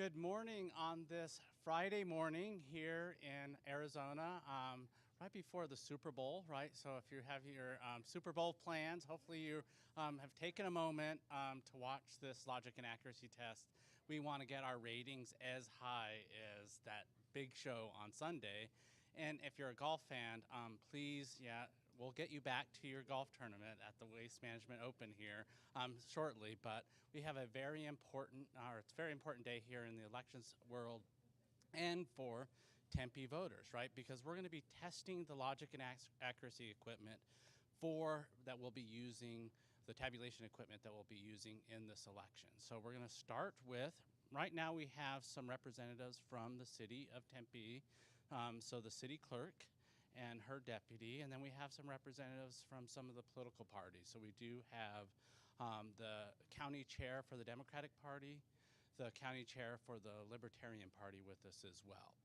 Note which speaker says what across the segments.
Speaker 1: Good morning on this Friday morning here in Arizona, right before the Super Bowl, right? So if you have your Super Bowl plans, hopefully you have taken a moment to watch this logic and accuracy test. We want to get our ratings as high as that big show on Sunday. And if you're a golf fan, please, we'll get you back to your golf tournament at the Waste Management Open here shortly, but we have a very important day here in the elections world and for Tempe voters, right? Because we're going to be testing the logic and accuracy equipment that we'll be using, the tabulation equipment that we'll be using in this election. So we're going to start with, right now we have some representatives from the city of Tempe, so the city clerk and her deputy, and then we have some representatives from some of the political parties. So we do have the county chair for the Democratic Party, the county chair for the Libertarian Party with us as well.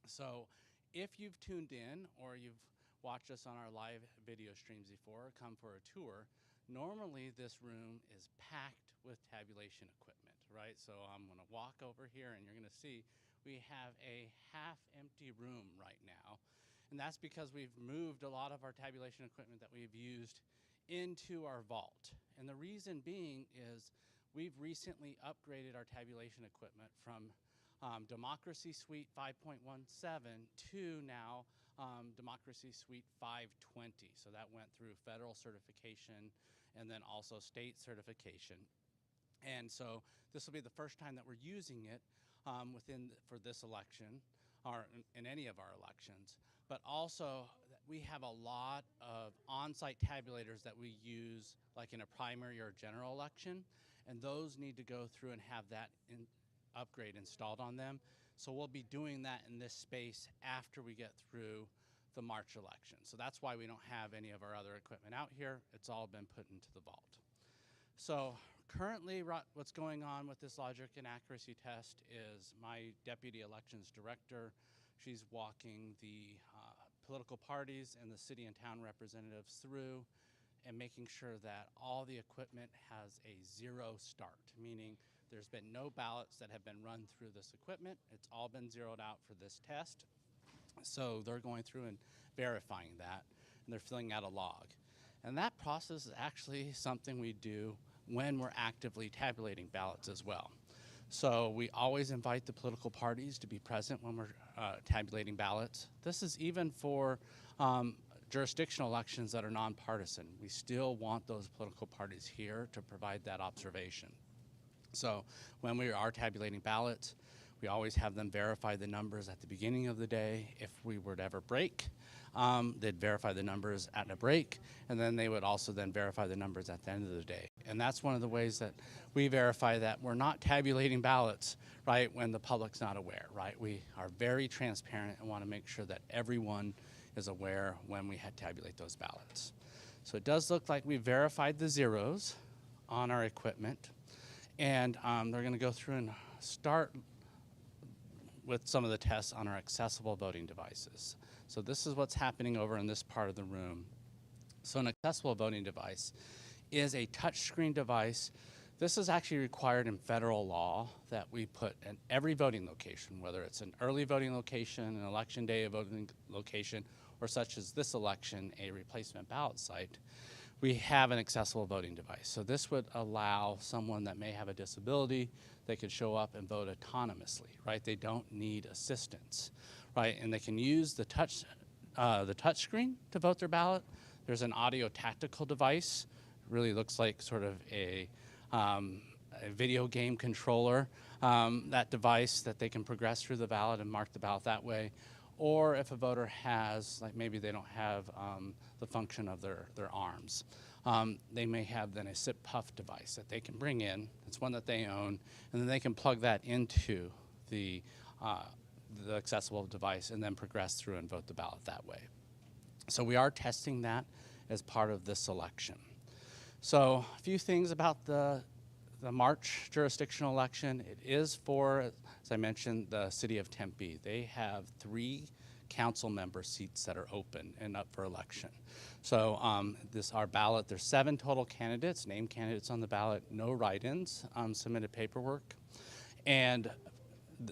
Speaker 1: So if you've tuned in or you've watched us on our live video streams before, come for a tour, normally this room is packed with tabulation equipment, right? So I'm gonna walk over here and you're gonna see we have a half-empty room right now. And that's because we've moved a lot of our tabulation equipment that we've used into our vault. And the reason being is we've recently upgraded our tabulation equipment from Democracy Suite 5.17 to now Democracy Suite 520. So that went through federal certification and then also state certification. And so this will be the first time that we're using it for this election or in any of our elections. But also we have a lot of on-site tabulators that we use like in a primary or general election, and those need to go through and have that upgrade installed on them. So we'll be doing that in this space after we get through the March election. So that's why we don't have any of our other equipment out here. It's all been put into the vault. So currently what's going on with this logic and accuracy test is my deputy elections director, she's walking the political parties and the city and town representatives through and making sure that all the equipment has a zero start, meaning there's been no ballots that have been run through this equipment. It's all been zeroed out for this test. So they're going through and verifying that, and they're filling out a log. And that process is actually something we do when we're actively tabulating ballots as well. So we always invite the political parties to be present when we're tabulating ballots. This is even for jurisdictional elections that are nonpartisan. We still want those political parties here to provide that observation. So when we are tabulating ballots, we always have them verify the numbers at the beginning of the day. If we were to ever break, they'd verify the numbers at a break, and then they would also then verify the numbers at the end of the day. And that's one of the ways that we verify that we're not tabulating ballots, right, when the public's not aware, right? We are very transparent and want to make sure that everyone is aware when we tabulate those ballots. So it does look like we verified the zeros on our equipment, and they're going to go through and start with some of the tests on our accessible voting devices. So this is what's happening over in this part of the room. So an accessible voting device is a touchscreen device. This is actually required in federal law that we put in every voting location, whether it's an early voting location, an election day voting location, or such as this election, a replacement ballot site. We have an accessible voting device. So this would allow someone that may have a disability, they could show up and vote autonomously, right? They don't need assistance, right? And they can use the touch screen to vote their ballot. There's an audio tactical device. It really looks like sort of a video game controller, that device that they can progress through the ballot and mark the ballot that way. Or if a voter has, like maybe they don't have the function of their arms, they may have then a sip puff device that they can bring in. It's one that they own, and then they can plug that into the accessible device and then progress through and vote the ballot that way. So we are testing that as part of this election. So a few things about the March jurisdictional election. It is for, as I mentioned, the city of Tempe. They have 3 council member seats that are open and up for election. So our ballot, there's 7 total candidates, named candidates on the ballot, no write-ins, submitted paperwork. And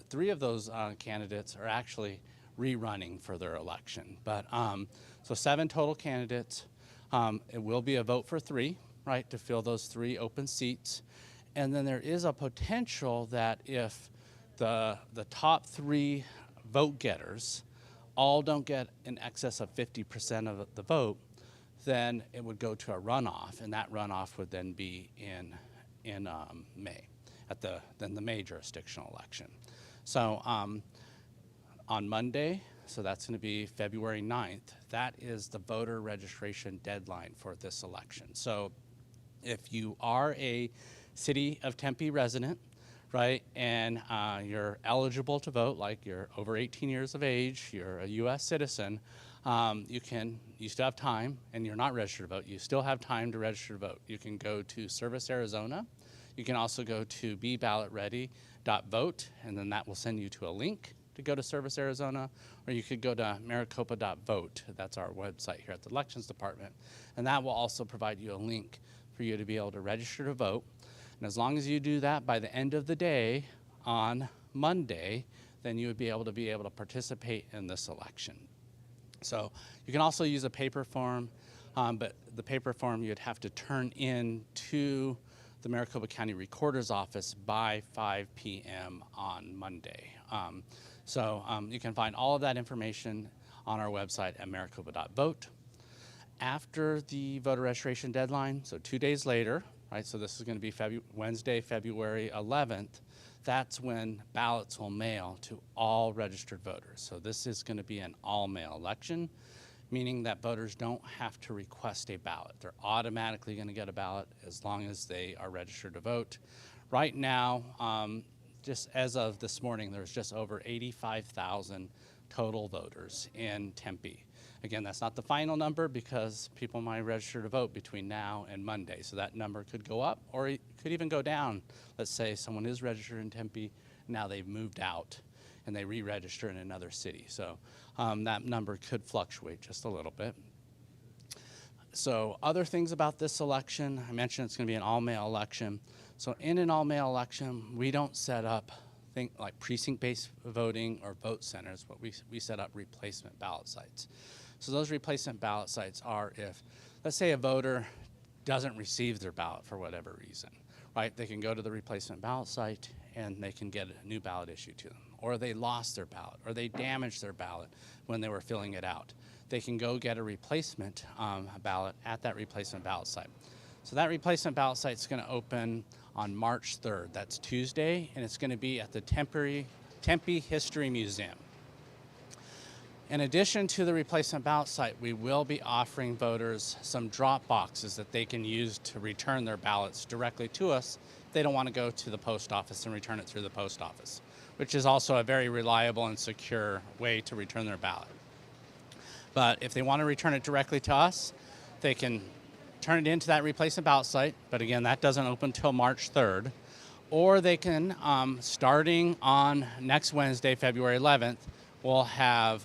Speaker 1: three of those candidates are actually rerunning for their election. But so 7 total candidates. It will be a vote for 3, right, to fill those 3 open seats. And then there is a potential that if the top 3 vote getters all don't get in excess of 50% of the vote, then it would go to a runoff, and that runoff would then be in May, at the May jurisdictional election. So on Monday, so that's going to be February 9th, that is the voter registration deadline for this election. So if you are a City of Tempe resident, right, and you're eligible to vote, like you're over 18 years of age, you're a U.S. citizen, you still have time, and you're not registered to vote, you still have time to register to vote. You can go to Service Arizona. You can also go to beballotready.vote, and then that will send you to a link to go to Service Arizona, or you could go to maricopa.vote. That's our website here at the Elections Department, and that will also provide you a link for you to be able to register to vote. And as long as you do that by the end of the day on Monday, then you would be able to participate in this election. So you can also use a paper form, but the paper form you'd have to turn in to the Maricopa County Recorder's Office by 5 p.m. on Monday. You can find all of that information on our website at maricopa.vote. After the voter registration deadline, so 2 days later, right, so this is going to be Wednesday, February 11th, that's when ballots will mail to all registered voters. So this is going to be an all-mail election, meaning that voters don't have to request a ballot. They're automatically going to get a ballot as long as they are registered to vote. Right now, just as of this morning, there's just over 85,000 total voters in Tempe. Again, that's not the final number because people might register to vote between now and Monday. So that number could go up or it could even go down. Let's say someone is registered in Tempe, now they've moved out and they re-register in another city. So that number could fluctuate just a little bit. So other things about this election, I mentioned it's going to be an all-mail election. So in an all-mail election, we don't set up things like precinct-based voting or vote centers, but we set up replacement ballot sites. So those replacement ballot sites are if, let's say a voter doesn't receive their ballot for whatever reason, right? They can go to the replacement ballot site and they can get a new ballot issued to them. Or they lost their ballot, or they damaged their ballot when they were filling it out. They can go get a replacement ballot at that replacement ballot site. So that replacement ballot site is going to open on March 3rd. That's Tuesday, and it's going to be at the Tempe History Museum. In addition to the replacement ballot site, we will be offering voters some drop boxes that they can use to return their ballots directly to us if they don't want to go to the post office and return it through the post office, which is also a very reliable and secure way to return their ballot. But if they want to return it directly to us, they can turn it into that replacement ballot site, but again, that doesn't open until March 3rd. Or they can, starting on next Wednesday, February 11th, we'll have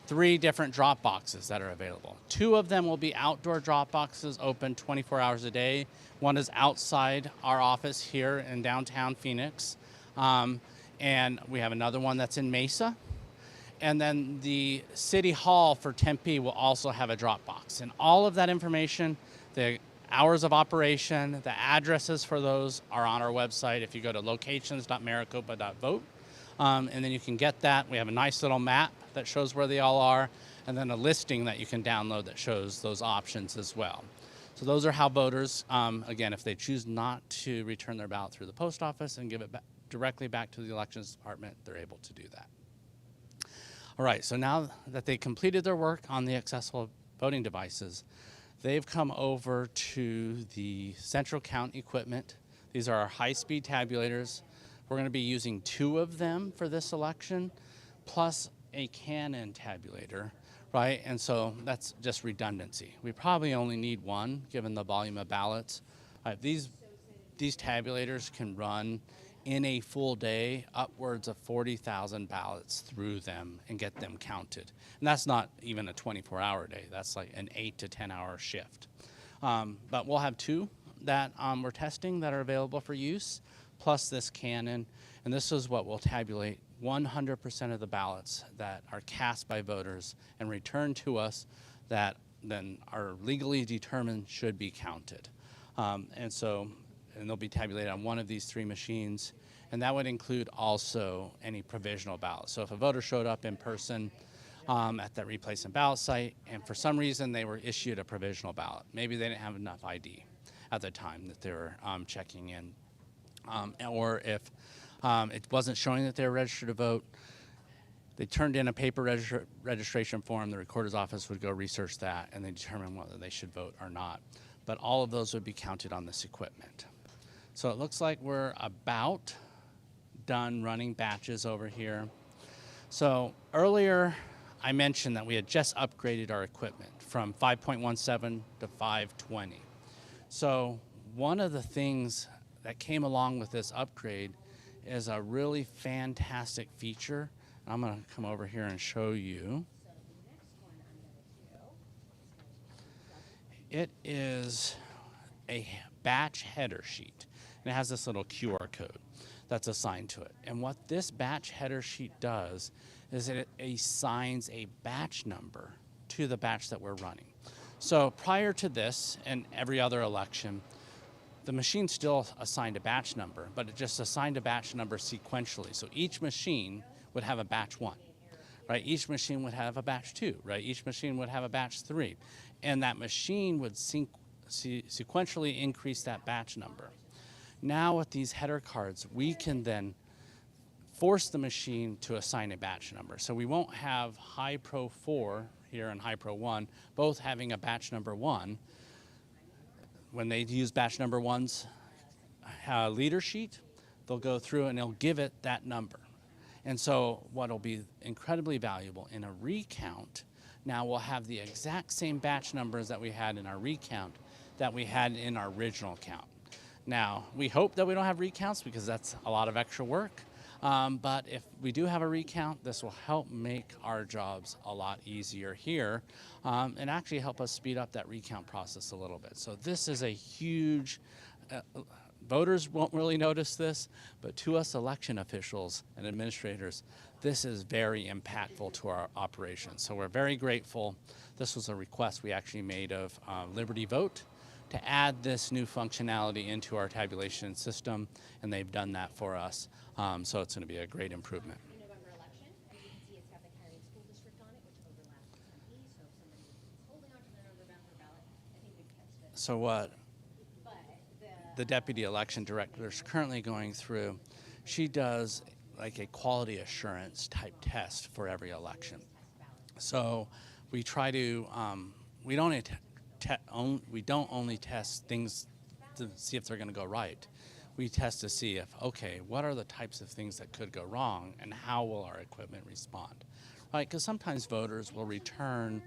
Speaker 1: 3 different drop boxes that are available. 2 of them will be outdoor drop boxes open 24 hours a day. One is outside our office here in downtown Phoenix. And we have another one that's in Mesa. And then the City Hall for Tempe will also have a drop box. And all of that information, the hours of operation, the addresses for those are on our website if you go to locations.maricopa.vote. And then you can get that. We have a nice little map that shows where they all are, and then a listing that you can download that shows those options as well. So those are how voters, again, if they choose not to return their ballot through the post office and give it directly back to the Elections Department, they're able to do that. All right, so now that they completed their work on the accessible voting devices, they've come over to the central count equipment. These are our high-speed tabulators. We're going to be using 2 of them for this election, plus a Canon tabulator, right? And so that's just redundancy. We probably only need 1, given the volume of ballots. These tabulators can run in a full day upwards of 40,000 ballots through them and get them counted. And that's not even a 24-hour day. That's like an 8 to 10-hour shift. But we'll have 2 that we're testing that are available for use, plus this cannon, and this is what will tabulate 100% of the ballots that are cast by voters and returned to us that then are legally determined should be counted. And they'll be tabulated on one of these 3 machines, and that would include also any provisional ballots. So if a voter showed up in person at that replacement ballot site, and for some reason they were issued a provisional ballot, maybe they didn't have enough ID at the time that they were checking in, or if it wasn't showing that they were registered to vote, they turned in a paper registration form, the recorder's office would go research that, and they determine whether they should vote or not. But all of those would be counted on this equipment. So it looks like we're about done running batches over here. So earlier I mentioned that we had just upgraded our equipment from 5.17 to 520. So one of the things that came along with this upgrade is a really fantastic feature. I'm going to come over here and show you. It is a batch header sheet, and it has this little QR code that's assigned to it. And what this batch header sheet does is it assigns a batch number to the batch that we're running. So prior to this and every other election, the machine still assigned a batch number, but it just assigned a batch number sequentially. So each machine would have a batch 1, right? Each machine would have a batch 2, right? Each machine would have a batch 3. And that machine would sequentially increase that batch number. Now with these header cards, we can then force the machine to assign a batch number. So we won't have High Pro 4 here and High Pro 1 both having a batch number 1. When they use batch number 1's leader sheet, they'll go through and they'll give it that number. And so what'll be incredibly valuable in a recount, now we'll have the exact same batch numbers that we had in our recount that we had in our original count. Now, we hope that we don't have recounts because that's a lot of extra work. But if we do have a recount, this will help make our jobs a lot easier here and actually help us speed up that recount process a little bit. So this is a huge, voters won't really notice this, but to us election officials and administrators, this is very impactful to our operations. So we're very grateful. This was a request we actually made of Liberty Vote to add this new functionality into our tabulation system, and they've done that for us. So it's going to be a great improvement.
Speaker 2: The November election, as you can see, it's got the county school district on it, which overlaps with Tempe. So if somebody is holding on to their November ballot, I think we've catched it.
Speaker 1: So what the deputy election director is currently going through, she does like a quality assurance type test for every election. So we try to, we don't only test things to see if they're going to go right. We test to see if, okay, what are the types of things that could go wrong and how will our equipment respond? Right, because sometimes voters will return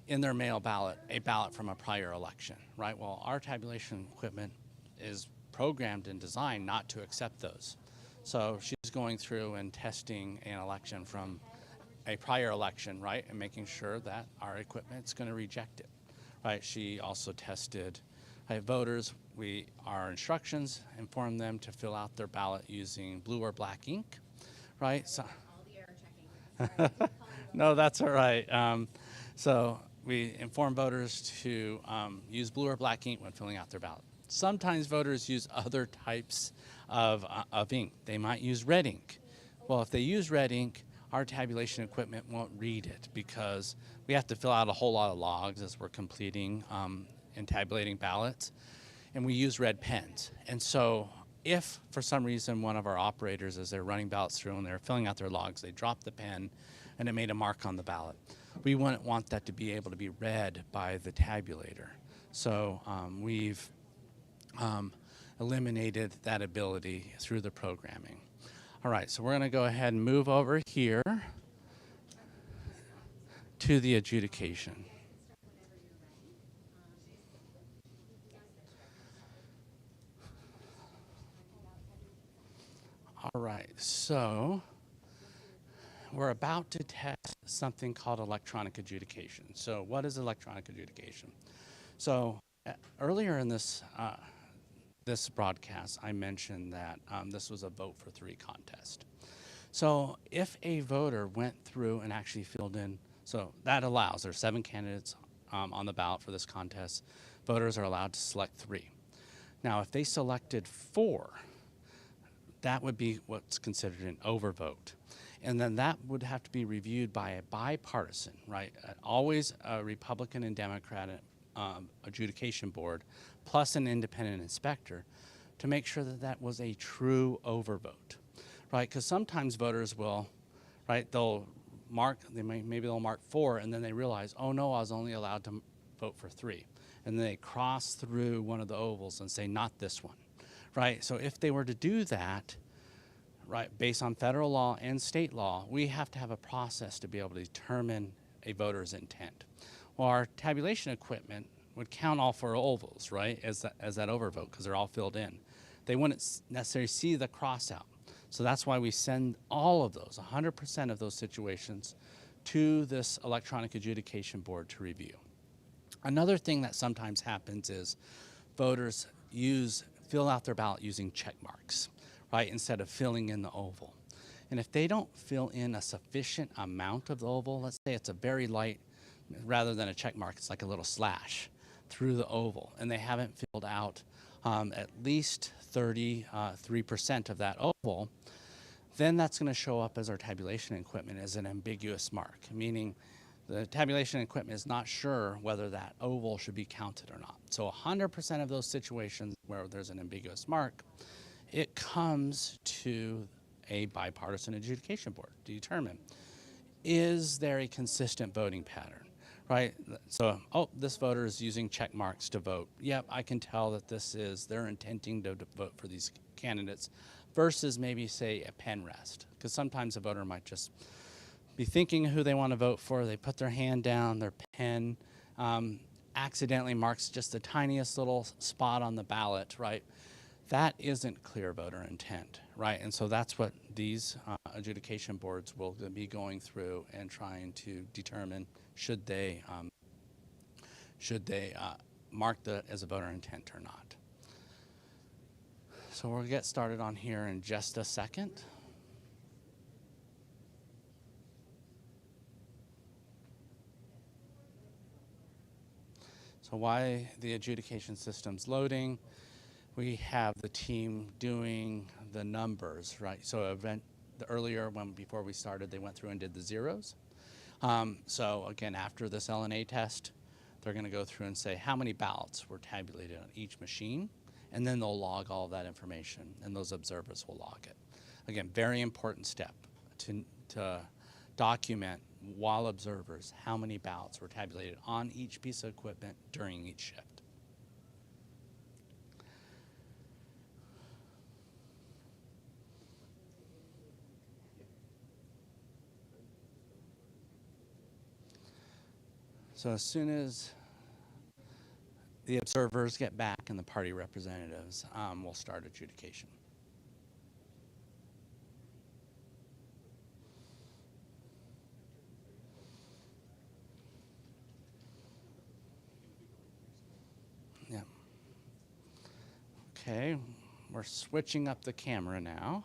Speaker 1: in their mail ballot a ballot from a prior election, right? Well, our tabulation equipment is programmed and designed not to accept those. So she's going through and testing an election from a prior election, right, and making sure that our equipment's going to reject it, right? She also tested voters. Our instructions inform them to fill out their ballot using blue or black ink, right? So,
Speaker 2: all the error checking.
Speaker 1: no, that's all right. So we inform voters to use blue or black ink when filling out their ballot. Sometimes voters use other types of ink. They might use red ink. Well, if they use red ink, our tabulation equipment won't read it because we have to fill out a whole lot of logs as we're completing and tabulating ballots, and we use red pens. And so if for some reason one of our operators, as they're running ballots through and they're filling out their logs, they dropped the pen and it made a mark on the ballot, we wouldn't want that to be able to be read by the tabulator. So we've eliminated that ability through the programming. All right, so we're going to go ahead and move over here to the adjudication. All right, so we're about to test something called electronic adjudication. So what is electronic adjudication? So earlier in this this broadcast, I mentioned that this was a vote for 3 contest. So if a voter went through and actually filled in, so that allows, there's 7 candidates on the ballot for this contest. Voters are allowed to select 3. Now, if they selected 4, that would be what's considered an overvote. And then that would have to be reviewed by a bipartisan, right? Always a Republican and Democrat adjudication board, plus an independent inspector, to make sure that that was a true overvote, right? Because sometimes voters will, right, maybe they'll mark 4, and then they realize, oh no, I was only allowed to vote for 3. And then they cross through one of the ovals and say, not this one, right? So if they were to do that, right, based on federal law and state law, we have to have a process to be able to determine a voter's intent. Well, our tabulation equipment would count all 4 ovals, right, as that overvote, because they're all filled in. They wouldn't necessarily see the cross out. So that's why we send all of those, 100% of those situations, to this electronic adjudication board to review. Another thing that sometimes happens is voters fill out their ballot using check marks, right, instead of filling in the oval. And if they don't fill in a sufficient amount of the oval, let's say it's a very light, rather than a check mark, it's like a little slash through the oval, and they haven't filled out at least 33% of that oval, then that's going to show up as our tabulation equipment as an ambiguous mark, meaning the tabulation equipment is not sure whether that oval should be counted or not. So 100% of those situations where there's an ambiguous mark, it comes to a bipartisan adjudication board to determine, is there a consistent voting pattern, right? So, oh, this voter is using check marks to vote. Yep, I can tell that they're intending to vote for these candidates, versus maybe, say, a pen rest. Because sometimes a voter might just be thinking who they want to vote for. They put their hand down, their pen accidentally marks just the tiniest little spot on the ballot, right? That isn't clear voter intent, right? And so that's what these adjudication boards will be going through and trying to determine, should they mark that as a voter intent or not. So we'll get started on here in just a second. So while the adjudication system's loading, we have the team doing the numbers, right? So before we started, they went through and did the zeros. So again, after this LNA test, they're going to go through and say how many ballots were tabulated on each machine, and then they'll log all of that information, and those observers will log it. Again, very important step to document, while observers, how many ballots were tabulated on each piece of equipment during each shift. So as soon as the observers get back and the party representatives, we'll start adjudication. Yeah. Okay, we're switching up the camera now.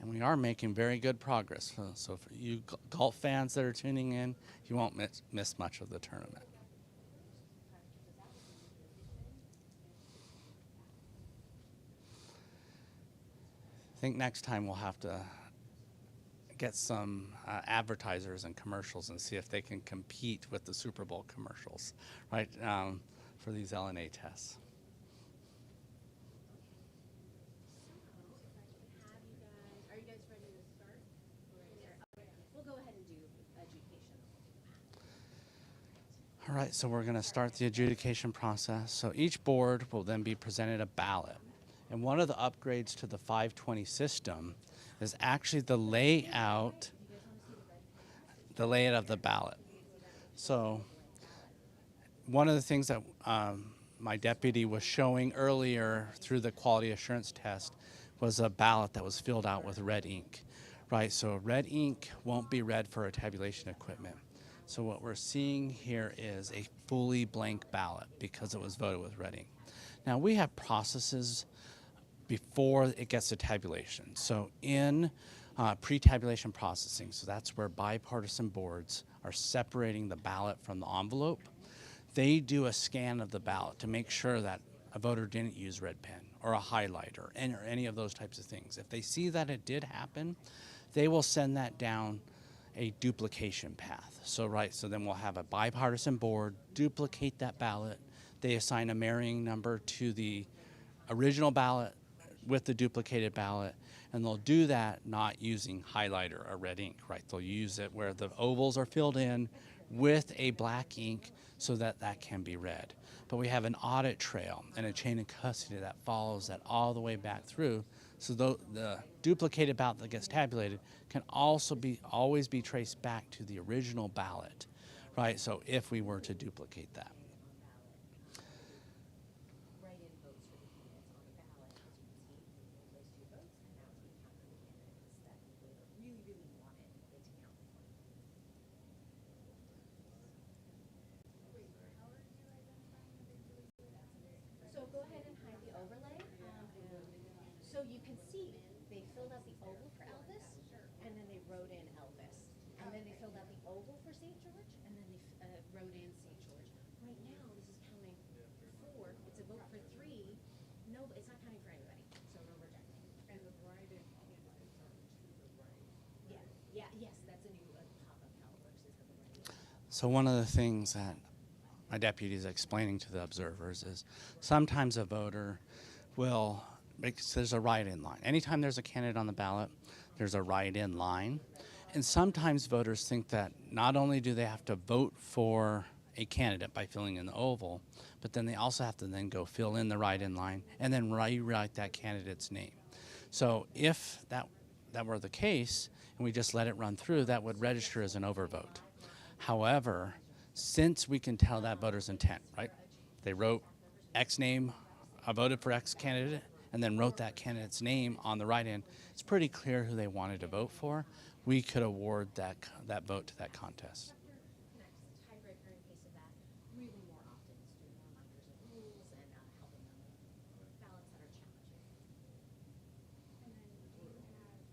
Speaker 1: And we are making very good progress. So for you golf fans that are tuning in, you won't miss much of the tournament. I think next time we'll have to get some advertisers and commercials and see if they can compete with the Super Bowl commercials, right, for these LNA tests. All right, so we're going to start the adjudication process. So each board will then be presented a ballot. And one of the upgrades to the 520 system is actually the layout of the ballot. So one of the things that my deputy was showing earlier through the quality assurance test was a ballot that was filled out with red ink, right? So red ink won't be read for a tabulation equipment. So what we're seeing here is a fully blank ballot because it was voted with red ink. Now we have processes before it gets to tabulation. So in pre-tabulation processing, so that's where bipartisan boards are separating the ballot from the envelope. They do a scan of the ballot to make sure that a voter didn't use red pen or a highlighter or any of those types of things. If they see that it did happen, they will send that down a duplication path. So then we'll have a bipartisan board duplicate that ballot. They assign a marrying number to the original ballot with the duplicated ballot, and they'll do that not using highlighter or red ink, right? They'll use it where the ovals are filled in with a black ink so that that can be read. But we have an audit trail and a chain of custody that follows that all the way back through. So the duplicated ballot that gets tabulated can also always be traced back to the original ballot, right? So if we were to duplicate that.
Speaker 2: Write-in votes for the candidates on the ballot, as you can see, we placed 2 votes, and now it's being counted for the candidates that the voter really, really wanted it to count for. So go ahead and hide the overlay. So you can see they filled out the oval for Elvis, and then they wrote in Elvis. And then they filled out the oval for St. George, and then they wrote in St. George. Right now, this is counting for 4. It's a vote for 3. No, it's not counting for anybody. So we're rejecting. And the write-in candidates are to the right. Yes, that's a new pop-up how it works is the write-in.
Speaker 1: So one of the things that my deputy is explaining to the observers is sometimes a voter will, there's a write-in line. Anytime there's a candidate on the ballot, there's a write-in line. And sometimes voters think that not only do they have to vote for a candidate by filling in the oval, but then they also have to then go fill in the write-in line and then rewrite that candidate's name. So if that were the case, and we just let it run through, that would register as an overvote. However, since we can tell that voter's intent, right? They wrote X name, I voted for X candidate, and then wrote that candidate's name on the write-in, it's pretty clear who they wanted to vote for. We could award that vote to that contest.
Speaker 2: Tiebreaker in case of that, really more often is doing reminders of rules and helping them with ballots that are challenging. And then do you have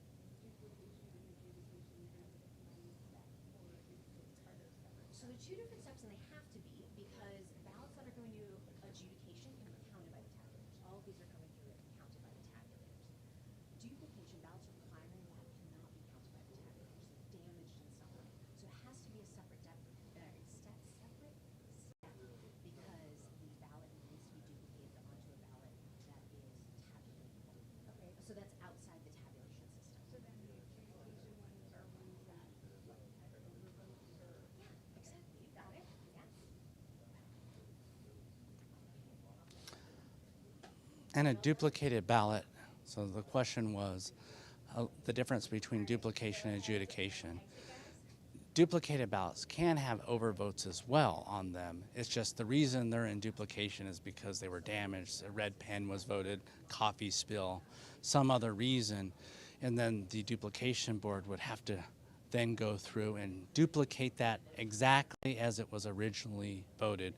Speaker 2: duplication and adjudication as a combined step, or it's harder to cover? So they're 2 different steps, and they have to be because ballots that are going to adjudication can be counted by the tabulators. All of these are coming through and counted by the tabulators. Duplication ballots requiring that cannot be counted by the tabulators. They're damaged in some way. So it has to be a separate step because the ballot needs to be duplicated onto a ballot that is tabulatable. Okay, so that's outside the tabulation system. So then the adjudication ones are ones that had overvotes or? Yeah, exactly. You got it. Yes.
Speaker 1: And a duplicated ballot, so the question was the difference between duplication and adjudication. Duplicated ballots can have overvotes as well on them. It's just the reason they're in duplication is because they were damaged, a red pen was voted, coffee spill, some other reason, and then the duplication board would have to then go through and duplicate that exactly as it was originally voted,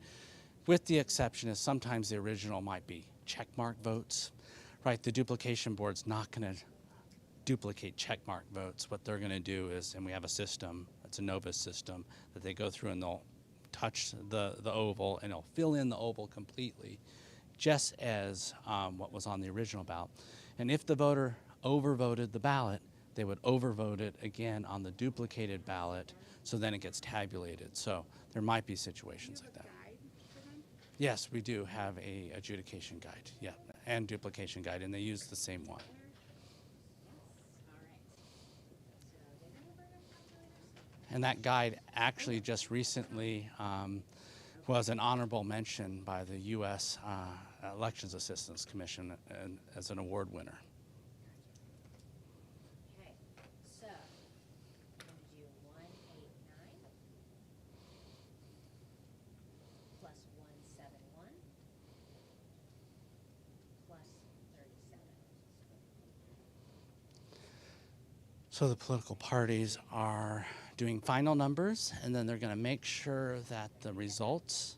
Speaker 1: with the exception is sometimes the original might be checkmark votes, right? The duplication board's not going to duplicate checkmark votes. What they're going to do is, and we have a system, it's a Novus system, that they go through and they'll touch the oval and they'll fill in the oval completely, just as what was on the original ballot. And if the voter overvoted the ballot, they would overvote it again on the duplicated ballot, so then it gets tabulated. So there might be situations like that. Yes, we do have a adjudication guide, yeah, and duplication guide, and they use the same one. And that guide actually just recently was an honorable mention by the U.S. Elections Assistance Commission as an award winner.
Speaker 2: Okay, so I'm going to do 189 plus 171 plus 37.
Speaker 1: So the political parties are doing final numbers, and then they're going to make sure that the results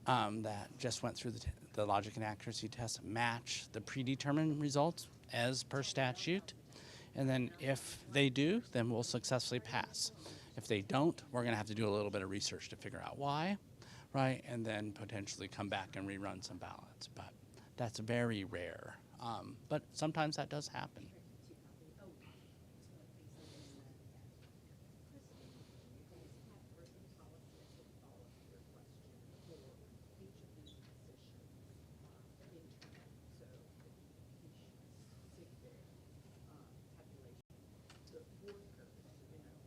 Speaker 1: that just went through the logic and accuracy test match the predetermined results as per statute. And then if they do, then we'll successfully pass. If they don't, we're going to have to do a little bit of research to figure out why, right? And then potentially come back and rerun some ballots. But that's very rare. But sometimes that does happen.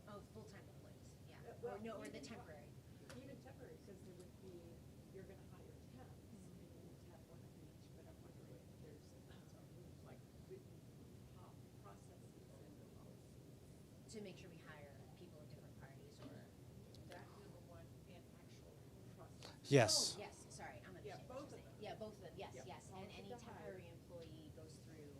Speaker 2: Oh, full-time employees, yeah. Or no, or the temporary.
Speaker 3: Even temporary, because there would be, you're gonna hire temps, and you need to have one of each, but I'm wondering if there's like written processes and policies.
Speaker 2: To make sure we hire people of different parties or.
Speaker 3: That number one, and actual process.
Speaker 1: Yes.
Speaker 2: Oh, yes, sorry, I'm
Speaker 3: Yeah,
Speaker 2: understanding
Speaker 3: both
Speaker 2: what
Speaker 3: of
Speaker 2: you're
Speaker 3: them.
Speaker 2: saying. Yeah, both of them, yes,
Speaker 3: Yeah,
Speaker 2: yes. And
Speaker 3: policy
Speaker 2: any
Speaker 3: to hire.
Speaker 2: temporary employee goes through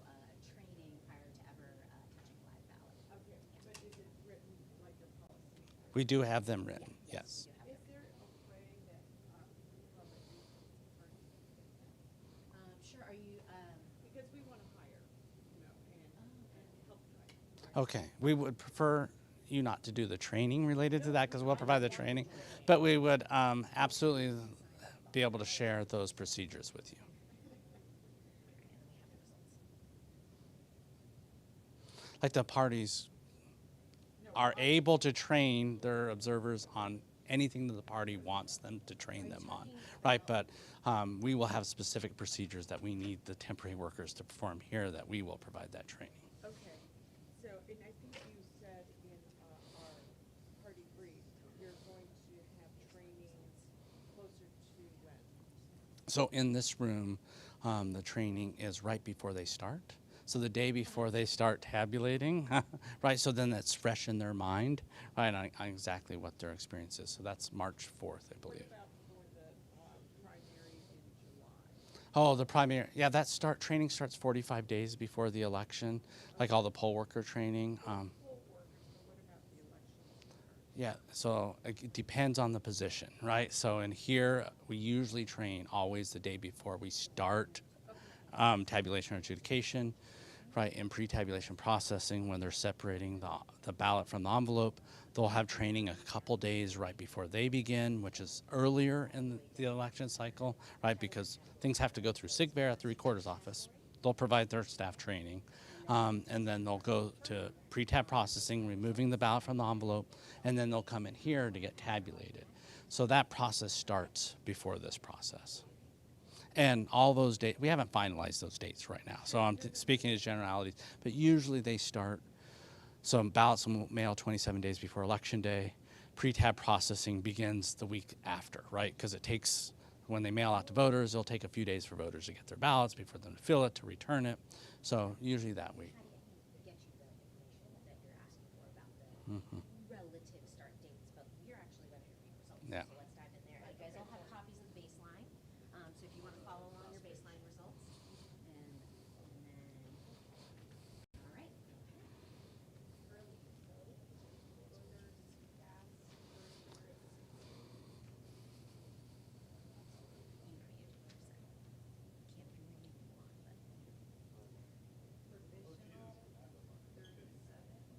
Speaker 2: training prior to ever touching live ballot.
Speaker 3: Okay, but is it written like a policy?
Speaker 1: We do have them written, yes.
Speaker 2: We do have
Speaker 3: Is there a way that, from a resource attorney can get that?
Speaker 2: Sure, are you,
Speaker 3: Because we wanna hire, and help hire.
Speaker 1: Okay, we would prefer you not to do the training related to that because we'll provide the training, but we would absolutely be able to share those procedures with you. Like the parties are able to train their observers on anything that the party wants them to train them on, right? But we will have specific procedures that we need the temporary workers to perform here that we will provide that training.
Speaker 3: Okay, so, and I think you said in our party brief, you're going to have trainings closer to when?
Speaker 1: So in this room, the training is right before they start. So the day before they start tabulating, right? So then that's fresh in their mind, right, on exactly what their experience is. So that's March 4th, I believe.
Speaker 3: What about for the primary in July?
Speaker 1: Oh, the primary, yeah, training starts 45 days before the election, like all the poll worker training.
Speaker 3: Poll workers, but what about the election?
Speaker 1: Yeah, so it depends on the position, right? So in here, we usually train always the day before we start tabulation or adjudication, right? In pre-tabulation processing, when they're separating the ballot from the envelope, they'll have training a couple days right before they begin, which is earlier in the election cycle, right? Because things have to go through SIGVER at the recorder's office. They'll provide their staff training. And then they'll go to pre-tab processing, removing the ballot from the envelope, and then they'll come in here to get tabulated. So that process starts before this process. And all those dates, we haven't finalized those dates right now, so I'm speaking as generalities, but usually they start, so ballots will mail 27 days before Election Day. Pre-tab processing begins the week after, right? Because it takes, when they mail out to voters, it'll take a few days for voters to get their ballots, before them to fill it, to return it. So usually that week.
Speaker 2: how do you get you the information that you're asking for about the relative start dates, but you're actually ready to read results.
Speaker 1: Yeah.
Speaker 2: So let's dive in there. You guys all have copies of the baseline. So if you want to follow along your baseline results, and then, all right. Early voting, voters, gas,
Speaker 3: Provisional, 37. A total, 397. Claims cast,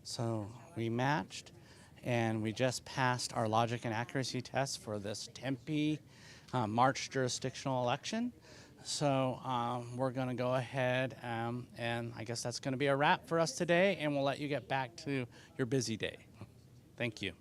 Speaker 1: So we matched, and we just passed our logic and accuracy test for this Tempe March jurisdictional election. So we're going to go ahead and I guess that's going to be a wrap for us today, and we'll let you get back to your busy day. Thank you.